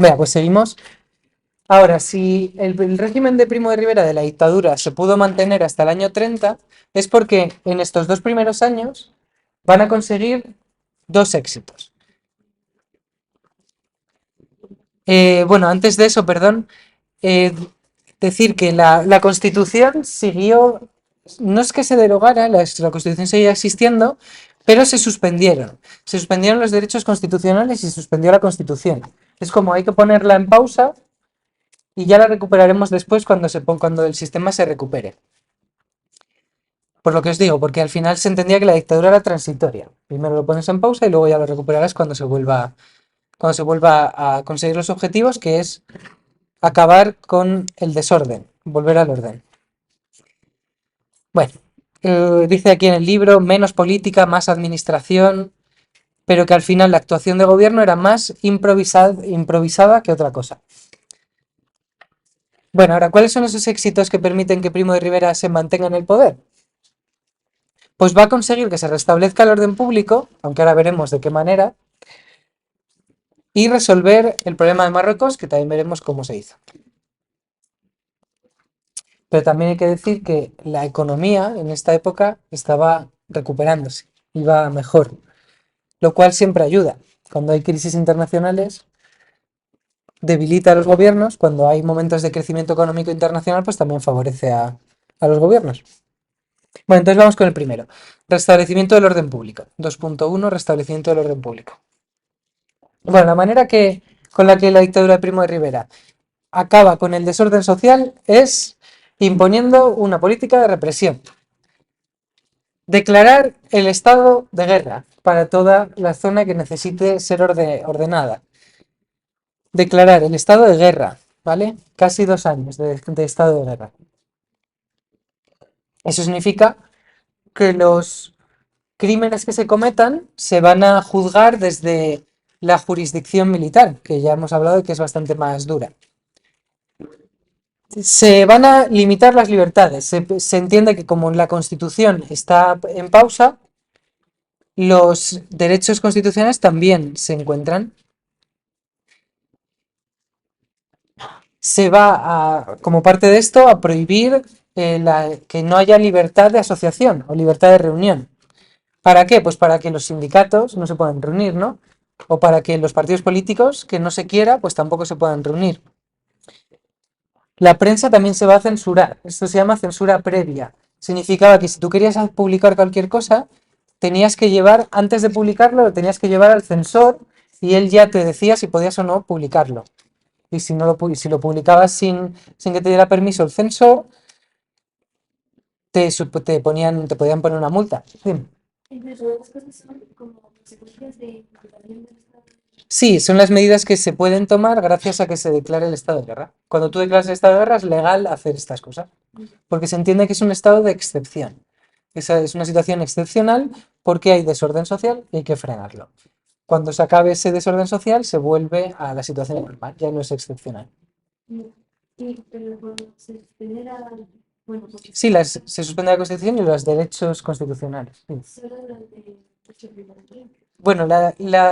Vea, pues seguimos. Ahora, si el régimen de Primo de Rivera de la dictadura se pudo mantener hasta el año 30, es porque en estos dos primeros años van a conseguir dos éxitos. Bueno, antes de eso, perdón, eh, decir que la Constitución siguió, no es que se derogara, la Constitución seguía existiendo, pero se suspendieron. Se suspendieron los derechos constitucionales y se suspendió la Constitución. Es como hay que ponerla en pausa y ya la recuperaremos después cuando el sistema se recupere. Por lo que os digo, porque al final se entendía que la dictadura era transitoria. Primero lo pones en pausa y luego ya lo recuperarás cuando se vuelva a conseguir los objetivos, que es acabar con el desorden, volver al orden. Bueno, dice aquí en el libro, menos política, más administración, pero que al final la actuación de gobierno era más improvisada que otra cosa. Bueno, ahora, ¿cuáles son esos éxitos que permiten que Primo de Rivera se mantenga en el poder? Pues va a conseguir que se restablezca el orden público, aunque ahora veremos de qué manera, y resolver el problema de Marruecos, que también veremos cómo se hizo. Pero también hay que decir que la economía en esta época estaba recuperándose, iba mejor, lo cual siempre ayuda. Cuando hay crisis internacionales, debilita a los gobiernos, cuando hay momentos de crecimiento económico internacional, pues también favorece a los gobiernos. Bueno, entonces vamos con el primero. Restablecimiento del orden público. 2.1. Restablecimiento del orden público. Bueno, la manera con la que la dictadura de Primo de Rivera acaba con el desorden social es imponiendo una política de represión. Declarar el estado de guerra para toda la zona que necesite ser ordenada. Declarar el estado de guerra, ¿vale? Casi 2 años de estado de guerra. Eso significa que los crímenes que se cometan se van a juzgar desde la jurisdicción militar, que ya hemos hablado de que es bastante más dura. Se van a limitar las libertades. Se entiende que como la Constitución está en pausa, los derechos constitucionales también se encuentran. Se va como parte de esto, a prohibir que no haya libertad de asociación o libertad de reunión. ¿Para qué? Pues para que los sindicatos no se puedan reunir, ¿no? O para que los partidos políticos que no se quiera, pues tampoco se puedan reunir. La prensa también se va a censurar. Esto se llama censura previa. Significaba que si tú querías publicar cualquier cosa, tenías que llevar, antes de publicarlo, lo tenías que llevar al censor y él ya te decía si podías o no publicarlo. Y si lo publicabas sin que te diera permiso el censor, te podían poner una multa. Sí. Incluso otras cosas son como consecuencias de implementación del Estado. Sí, son las medidas que se pueden tomar gracias a que se declare el estado de guerra. Cuando tú declaras el estado de guerra es legal hacer estas cosas, porque se entiende que es un estado de excepción. Esa es una situación excepcional porque hay desorden social y hay que frenarlo. Cuando se acabe ese desorden social se vuelve a la situación normal, ya no es excepcional. Sí, pero cuando se suspendiera, bueno, porque Sí, se suspende la Constitución y los derechos constitucionales. Sí. solo durante 8 días. Bueno,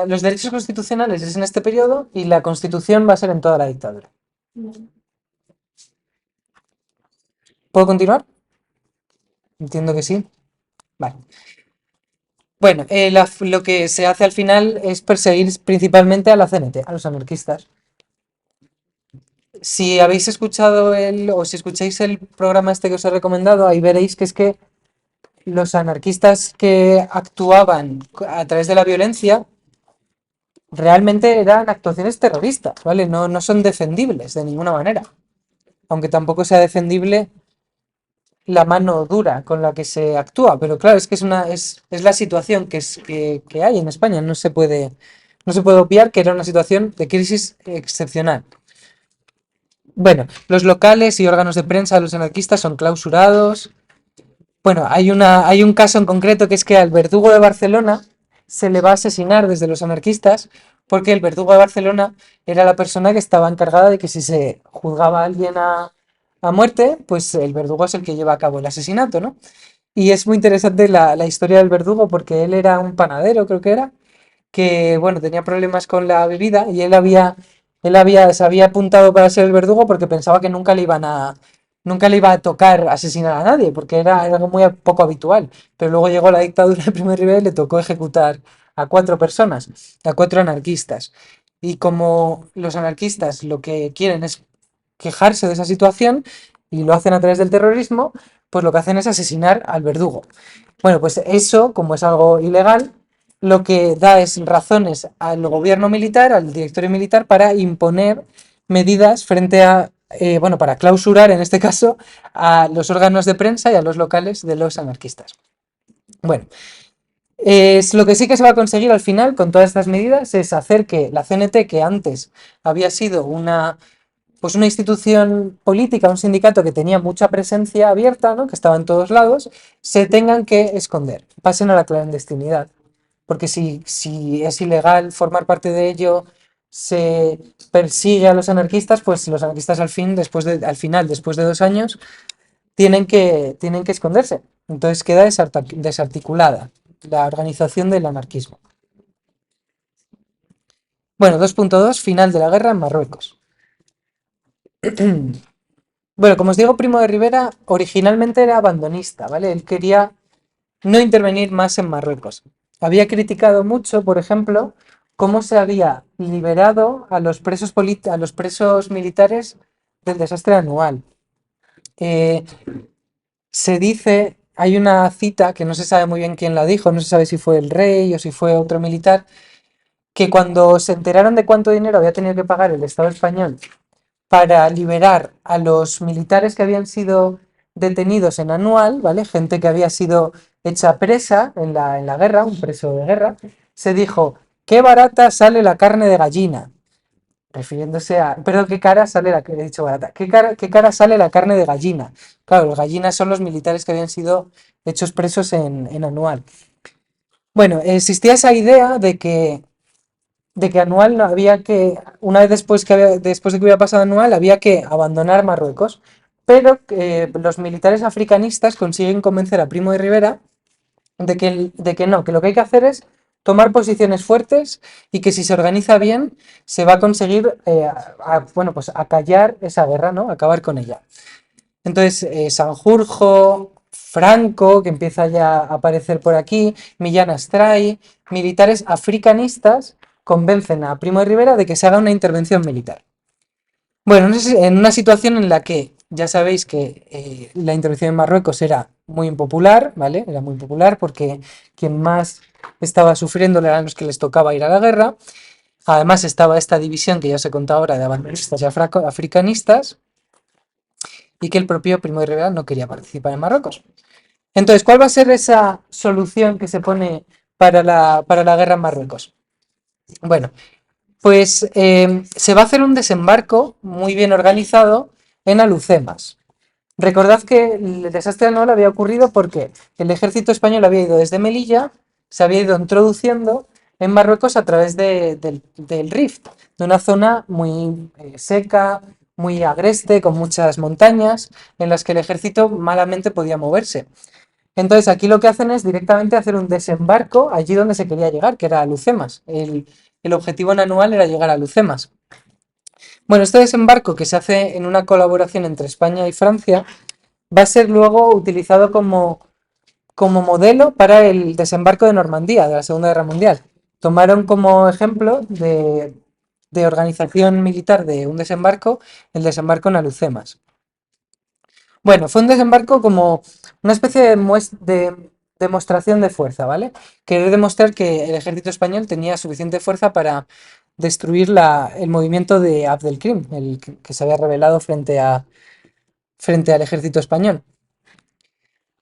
los derechos constitucionales es en este periodo y la Constitución va a ser en toda la dictadura. ¿Puedo continuar? Entiendo que sí. Vale. Bueno, lo que se hace al final es perseguir principalmente a la CNT, a los anarquistas. Si habéis escuchado o si escucháis el programa este que os he recomendado, ahí veréis que es que los anarquistas que actuaban a través de la violencia realmente eran actuaciones terroristas, ¿vale? No son defendibles de ninguna manera. Aunque tampoco sea defendible la mano dura con la que se actúa, pero claro, es que es la situación que hay en España, no se puede obviar que era una situación de crisis excepcional. Bueno, los locales y órganos de prensa de los anarquistas son clausurados. Bueno, hay un caso en concreto que es que al verdugo de Barcelona se le va a asesinar desde los anarquistas porque el verdugo de Barcelona era la persona que estaba encargada de que si se juzgaba a alguien a muerte, pues el verdugo es el que lleva a cabo el asesinato, ¿no? Y es muy interesante la historia del verdugo porque él era un panadero, creo que era, que, bueno, tenía problemas con la bebida y él había Se había apuntado para ser el verdugo porque pensaba que nunca le iba a tocar asesinar a nadie, porque era algo muy poco habitual. Pero luego llegó la dictadura de Primo de Rivera y le tocó ejecutar a 4 personas, a 4 anarquistas. Y como los anarquistas lo que quieren es quejarse de esa situación y lo hacen a través del terrorismo, pues lo que hacen es asesinar al verdugo. Bueno, pues eso, como es algo ilegal, lo que da es razones al gobierno militar, al directorio militar, para imponer medidas frente a, bueno, para clausurar, en este caso, a los órganos de prensa y a los locales de los anarquistas. Bueno, es lo que sí que se va a conseguir al final con todas estas medidas es hacer que la CNT, que antes había sido pues una institución política, un sindicato que tenía mucha presencia abierta, ¿no? Que estaba en todos lados, se tengan que esconder, pasen a la clandestinidad. Porque si es ilegal formar parte de ello, se persigue a los anarquistas, pues los anarquistas al final, después de 2 años, tienen que esconderse. Entonces queda desarticulada la organización del anarquismo. Bueno, 2.2, final de la guerra en Marruecos. Bueno, como os digo, Primo de Rivera originalmente era abandonista, ¿vale? Él quería no intervenir más en Marruecos. Había criticado mucho, por ejemplo, cómo se había liberado a los presos militares del desastre anual. Eh, Se dice, hay una cita que no se sabe muy bien quién la dijo, no se sabe si fue el rey o si fue otro militar, que cuando se enteraron de cuánto dinero había tenido que pagar el Estado español para liberar a los militares que habían sido detenidos en Anual, ¿vale? Gente que había sido hecha presa en la guerra, un preso de guerra, se dijo, qué barata sale la carne de gallina, refiriéndose a, pero qué cara sale la, he dicho barata, qué cara sale la carne de gallina. Claro, los gallinas son los militares que habían sido hechos presos en Anual. Bueno, existía esa idea de que Anual no había que, una vez después de que hubiera pasado Anual, había que abandonar Marruecos. Pero los militares africanistas consiguen convencer a Primo de Rivera de que no, que lo que hay que hacer es tomar posiciones fuertes y que si se organiza bien se va a conseguir, bueno, pues acallar esa guerra, ¿no? Acabar con ella. Entonces, Sanjurjo, Franco, que empieza ya a aparecer por aquí, Millán Astray, militares africanistas convencen a Primo de Rivera de que se haga una intervención militar. Bueno, en una situación en la que ya sabéis que la intervención en Marruecos era muy impopular, ¿vale? Era muy impopular porque quien más estaba sufriendo eran los que les tocaba ir a la guerra. Además estaba esta división que ya os he contado ahora de abandonistas y africanistas y que el propio Primo de Rivera no quería participar en Marruecos. Entonces, ¿cuál va a ser esa solución que se pone para la guerra en Marruecos? Bueno, pues se va a hacer un desembarco muy bien organizado en Alucemas. Recordad que el desastre anual había ocurrido porque el ejército español había ido desde Melilla, se había ido introduciendo en Marruecos a través del Rift, de una zona muy seca, muy agreste, con muchas montañas, en las que el ejército malamente podía moverse. Entonces aquí lo que hacen es directamente hacer un desembarco allí donde se quería llegar, que era a Lucemas. El objetivo en anual era llegar a Lucemas. Bueno, este desembarco que se hace en una colaboración entre España y Francia va a ser luego utilizado como modelo para el desembarco de Normandía de la Segunda Guerra Mundial. Tomaron como ejemplo de organización militar de un desembarco el desembarco en Alucemas. Bueno, fue un desembarco como una especie de demostración de fuerza, ¿vale? Querer demostrar que el ejército español tenía suficiente fuerza para destruir el movimiento de Abdelkrim, el que se había rebelado frente al ejército español.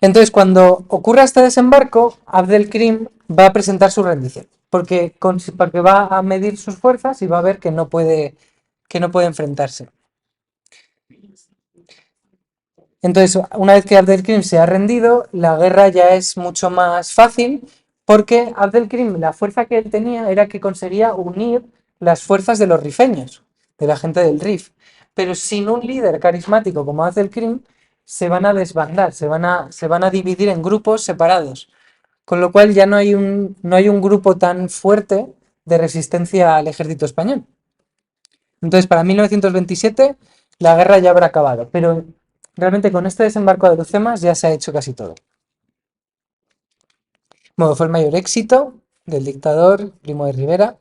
Entonces, cuando ocurra este desembarco, Abdelkrim va a presentar su rendición, porque va a medir sus fuerzas y va a ver que no puede enfrentarse. Entonces, una vez que Abdelkrim se ha rendido, la guerra ya es mucho más fácil, porque Abdelkrim, la fuerza que él tenía era que conseguía unir las fuerzas de los rifeños, de la gente del Rif. Pero sin un líder carismático como Abdelkrim, se van a desbandar, se van a dividir en grupos separados. Con lo cual ya no hay un grupo tan fuerte de resistencia al ejército español. Entonces, para 1927 la guerra ya habrá acabado, pero realmente con este desembarco de Alhucemas ya se ha hecho casi todo. Bueno, fue el mayor éxito del dictador Primo de Rivera,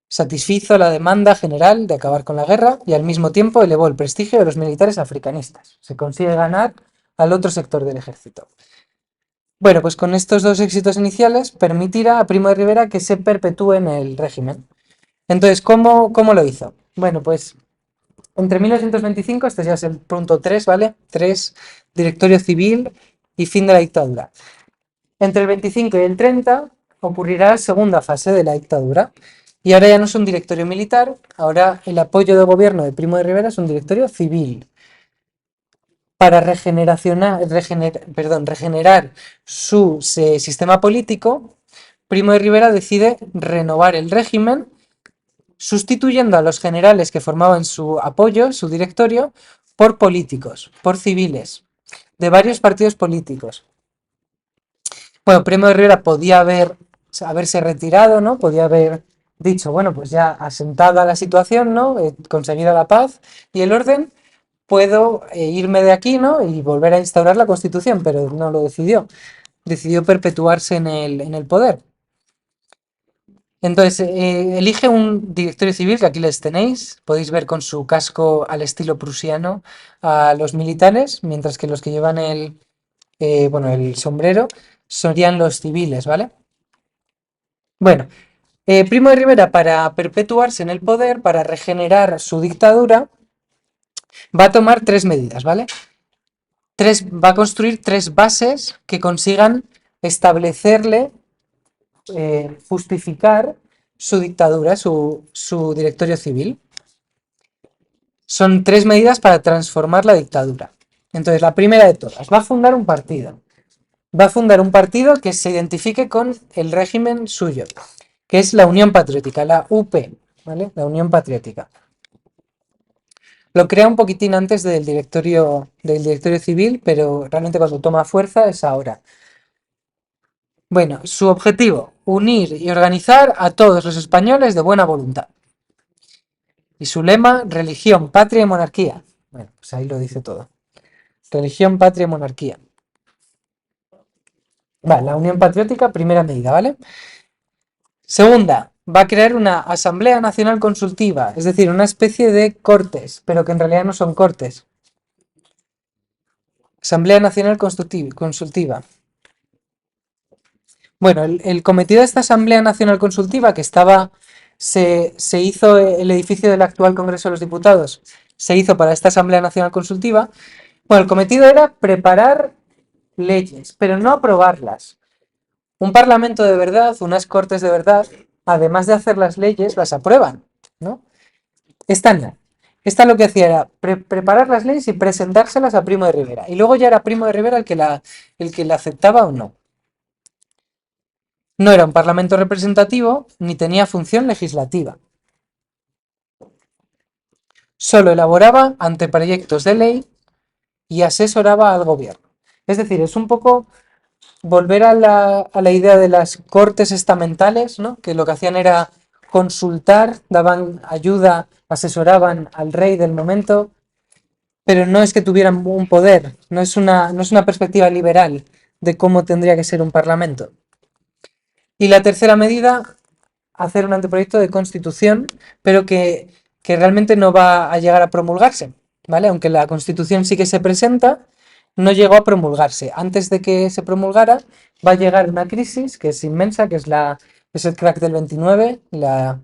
satisfizo la demanda general de acabar con la guerra y al mismo tiempo elevó el prestigio de los militares africanistas. Se consigue ganar al otro sector del ejército. Bueno, pues con estos dos éxitos iniciales permitirá a Primo de Rivera que se perpetúe en el régimen. Entonces, ¿cómo lo hizo? Bueno, pues entre 1925, este ya es el punto 3, ¿vale? 3, directorio civil y fin de la dictadura. Entre el 25 y el 30 ocurrirá la segunda fase de la dictadura. Y ahora ya no es un directorio militar, ahora el apoyo de gobierno de Primo de Rivera es un directorio civil. Para regenerar su sistema político, Primo de Rivera decide renovar el régimen, sustituyendo a los generales que formaban su apoyo, su directorio, por políticos, por civiles, de varios partidos políticos. Bueno, Primo de Rivera podía haberse retirado, ¿no? Podía haber dicho, bueno, pues ya asentada la situación, ¿no? Conseguida la paz y el orden, puedo irme de aquí, ¿no? Y volver a instaurar la Constitución, pero no lo decidió. Decidió perpetuarse en el poder. Entonces, elige un directorio civil, que aquí les tenéis. Podéis ver con su casco al estilo prusiano a los militares, mientras que los que llevan el sombrero serían los civiles, ¿vale? Bueno, Primo de Rivera, para perpetuarse en el poder, para regenerar su dictadura, va a tomar tres medidas, ¿vale? Va a construir tres bases que consigan establecerle, justificar su dictadura, su directorio civil. Son tres medidas para transformar la dictadura. Entonces, la primera de todas, va a fundar un partido. Va a fundar un partido que se identifique con el régimen suyo, que es la Unión Patriótica, la UP, ¿vale? La Unión Patriótica. Lo crea un poquitín antes del directorio civil, pero realmente cuando toma fuerza es ahora. Bueno, su objetivo, unir y organizar a todos los españoles de buena voluntad. Y su lema, religión, patria y monarquía. Bueno, pues ahí lo dice todo. Religión, patria y monarquía. Vale, la Unión Patriótica, primera medida, ¿vale? Segunda, va a crear una Asamblea Nacional Consultiva, es decir, una especie de cortes, pero que en realidad no son cortes. Asamblea Nacional Consultiva. Bueno, el cometido de esta Asamblea Nacional Consultiva, que se hizo el edificio del actual Congreso de los Diputados, se hizo para esta Asamblea Nacional Consultiva. Bueno, el cometido era preparar leyes, pero no aprobarlas. Un parlamento de verdad, unas cortes de verdad, además de hacer las leyes, las aprueban, ¿no? Esta no. Esta lo que hacía era preparar las leyes y presentárselas a Primo de Rivera. Y luego ya era Primo de Rivera el que la aceptaba o no. No era un parlamento representativo ni tenía función legislativa. Solo elaboraba anteproyectos de ley y asesoraba al gobierno. Es decir, es un poco volver a la idea de las cortes estamentales, ¿no? Que lo que hacían era consultar, daban ayuda, asesoraban al rey del momento, pero no es que tuvieran un poder, no es una perspectiva liberal de cómo tendría que ser un parlamento. Y la tercera medida, hacer un anteproyecto de constitución, pero que realmente no va a llegar a promulgarse, ¿vale? Aunque la constitución sí que se presenta, no llegó a promulgarse. Antes de que se promulgara, va a llegar una crisis que es inmensa, que es el crack del 29, la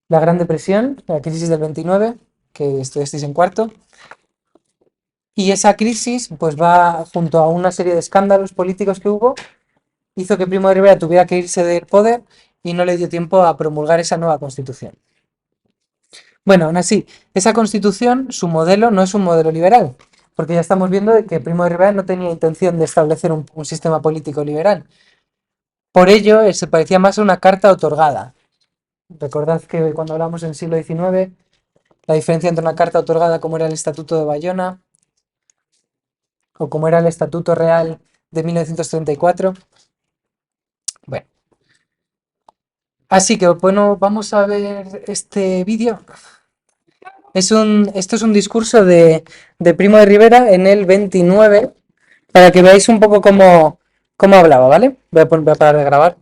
Gran Depresión, la crisis del 29, que estudiasteis en cuarto. Y esa crisis, pues va junto a una serie de escándalos políticos que hubo, hizo que Primo de Rivera tuviera que irse del poder y no le dio tiempo a promulgar esa nueva constitución. Bueno, aún así, esa constitución, su modelo no es un modelo liberal, porque ya estamos viendo que Primo de Rivera no tenía intención de establecer un sistema político liberal. Por ello, se parecía más a una carta otorgada. Recordad que cuando hablamos en el siglo XIX, la diferencia entre una carta otorgada como era el Estatuto de Bayona o como era el Estatuto Real de 1934. Bueno, así que bueno, vamos a ver este vídeo. Esto es un discurso de Primo de Rivera en el 29, para que veáis un poco cómo hablaba, ¿vale? Voy a parar de grabar.